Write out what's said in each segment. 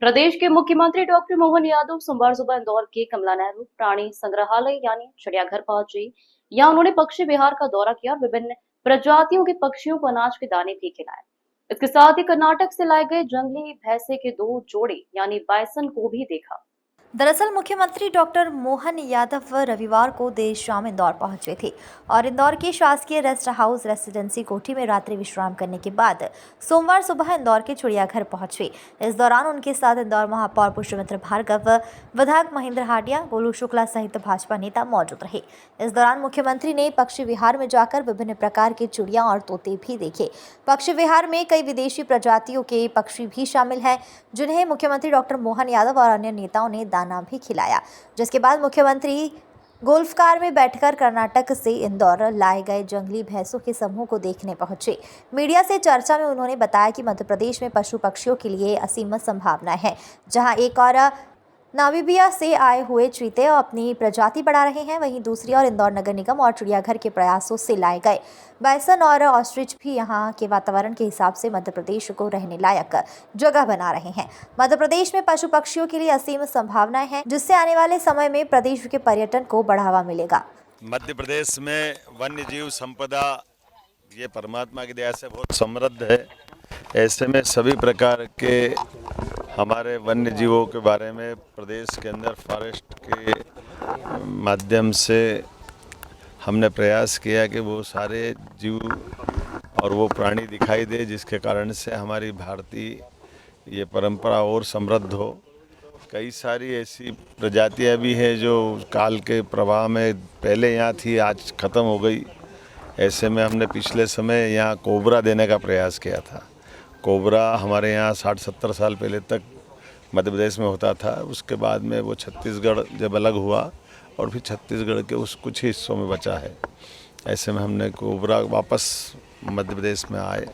प्रदेश के मुख्यमंत्री डॉक्टर मोहन यादव सोमवार सुबह इंदौर के कमला नेहरू प्राणी संग्रहालय यानी चिड़ियाघर पहुंचे। यहाँ उन्होंने पक्षी विहार का दौरा किया और विभिन्न प्रजातियों के पक्षियों को अनाज के दाने भी खिलाए। इसके साथ ही कर्नाटक से लाए गए जंगली भैंसे के 2 जोड़े यानी बाइसन को भी देखा। दरअसल मुख्यमंत्री डॉक्टर मोहन यादव रविवार को देर शाम इंदौर पहुंचे थे और इंदौर के शासकीय रेस्ट हाउस रेसिडेंसी कोठी में रात्रि विश्राम करने के बाद सोमवार सुबह इंदौर के चिड़ियाघर पहुंचे। इस दौरान उनके साथ इंदौर महापौर पुष्पमित्र भार्गव, विधायक महेंद्र हाडिया, गोलू शुक्ला सहित भाजपा नेता मौजूद रहे। इस दौरान मुख्यमंत्री ने पक्षी विहार में जाकर विभिन्न प्रकार के चिड़िया और तोते भी देखे। पक्षी विहार में कई विदेशी प्रजातियों के पक्षी भी शामिल हैं, जिन्हें मुख्यमंत्री डॉक्टर मोहन यादव और अन्य नेताओं ने दाना भी खिलाया। जिसके बाद मुख्यमंत्री गोल्फ कार में बैठकर कर्नाटक से इंदौर लाए गए जंगली भैंसों के समूह को देखने पहुंचे। मीडिया से चर्चा में उन्होंने बताया कि मध्य प्रदेश में पशु पक्षियों के लिए असीम संभावनाएं हैं, जहां एक और नामीबिया से आए हुए चीते अपनी प्रजाति बढ़ा रहे हैं, वहीं दूसरी ओर इंदौर नगर निगम और चिड़ियाघर के प्रयासों से लाए गए बाइसन और ऑस्ट्रिच भी यहां के वातावरण के हिसाब से मध्य प्रदेश को रहने लायक जगह बना रहे हैं। मध्य प्रदेश में पशु पक्षियों के लिए असीम संभावनाएं हैं, जिससे आने वाले समय में प्रदेश के पर्यटन को बढ़ावा मिलेगा। मध्य प्रदेश में वन्य जीव संपदा ये परमात्मा की दया से बहुत समृद्ध है। ऐसे में सभी प्रकार के हमारे वन्य जीवों के बारे में प्रदेश के अंदर फॉरेस्ट के माध्यम से हमने प्रयास किया कि वो सारे जीव और वो प्राणी दिखाई दे, जिसके कारण से हमारी भारतीय ये परंपरा और समृद्ध हो। कई सारी ऐसी प्रजातियां भी हैं जो काल के प्रवाह में पहले यहाँ थी, आज ख़त्म हो गई। ऐसे में हमने पिछले समय यहाँ कोबरा देने का प्रयास किया था। कोबरा हमारे यहाँ 60-70 साल पहले तक मध्य प्रदेश में होता था। उसके बाद में वो छत्तीसगढ़ जब अलग हुआ और फिर छत्तीसगढ़ के उस कुछ ही हिस्सों में बचा है। ऐसे में हमने कोबरा वापस मध्य प्रदेश में आए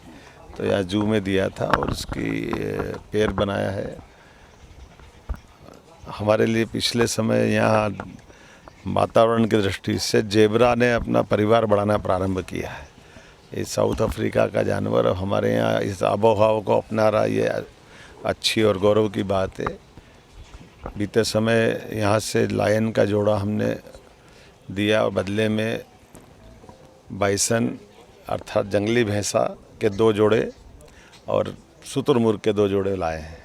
तो यहाँ जू में दिया था और उसकी पेड़ बनाया है। हमारे लिए पिछले समय यहाँ वातावरण की दृष्टि से जेबरा ने अपना परिवार बढ़ाना प्रारंभ किया है। ये साउथ अफ्रीका का जानवर हमारे यहाँ इस आबोहवा को अपना रहा, ये अच्छी और गौरव की बात है। बीते समय यहाँ से लायन का जोड़ा हमने दिया और बदले में बाइसन अर्थात जंगली भैंसा के 2 जोड़े और शुतुरमुर्ग के 2 जोड़े लाए हैं।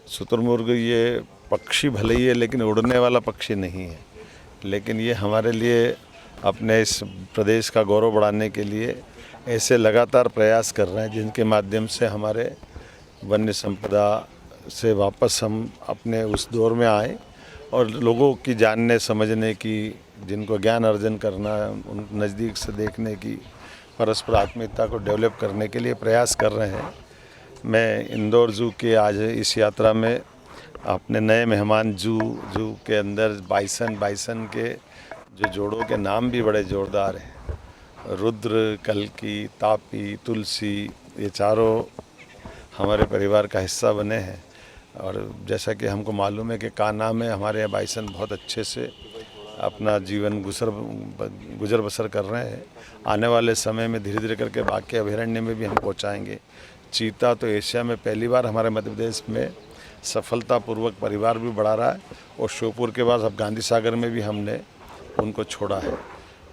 शुतुरमुर्ग ये पक्षी भले ही है लेकिन उड़ने वाला पक्षी नहीं है, लेकिन ये हमारे लिए अपने इस प्रदेश का गौरव बढ़ाने के लिए ऐसे लगातार प्रयास कर रहे हैं, जिनके माध्यम से हमारे वन्य संपदा से वापस हम अपने उस दौर में आए और लोगों की जानने समझने की, जिनको ज्ञान अर्जन करना, उन नज़दीक से देखने की, परस्पर आत्मीयता को डेवलप करने के लिए प्रयास कर रहे हैं। मैं इंदौर जू के आज इस यात्रा में अपने नए मेहमान जू के अंदर बाइसन के जो जोड़ों के नाम भी बड़े जोरदार हैं, रुद्र, कल्की, तापी, तुलसी, ये चारों हमारे परिवार का हिस्सा बने हैं। और जैसा कि हमको मालूम है कि कान्हा में हमारे यहाँ बाइसन बहुत अच्छे से अपना जीवन गुजर बसर कर रहे हैं। आने वाले समय में धीरे धीरे करके बाकी अभयारण्य में भी हम पहुँचाएँगे। चीता तो एशिया में पहली बार हमारे मध्य प्रदेश में सफलतापूर्वक परिवार भी बढ़ा रहा है और श्योपुर के बाद अब गांधी सागर में भी हमने उनको छोड़ा है।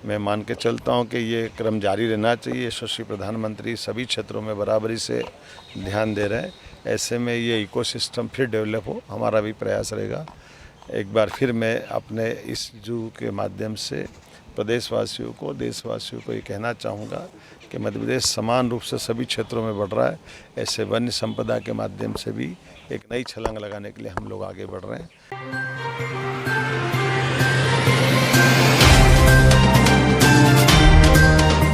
मैं मान के चलता हूं कि ये क्रम जारी रहना चाहिए। यशस्वी प्रधानमंत्री सभी क्षेत्रों में बराबरी से ध्यान दे रहे हैं। ऐसे में ये इकोसिस्टम फिर डेवलप हो, हमारा भी प्रयास रहेगा। एक बार फिर मैं अपने इस जू के माध्यम से प्रदेशवासियों को, देशवासियों को ये कहना चाहूँगा कि मध्य प्रदेश समान रूप से सभी क्षेत्रों में बढ़ रहा है। ऐसे वन्य संपदा के माध्यम से भी एक नई छलांग लगाने के लिए हम लोग आगे बढ़ रहे हैं।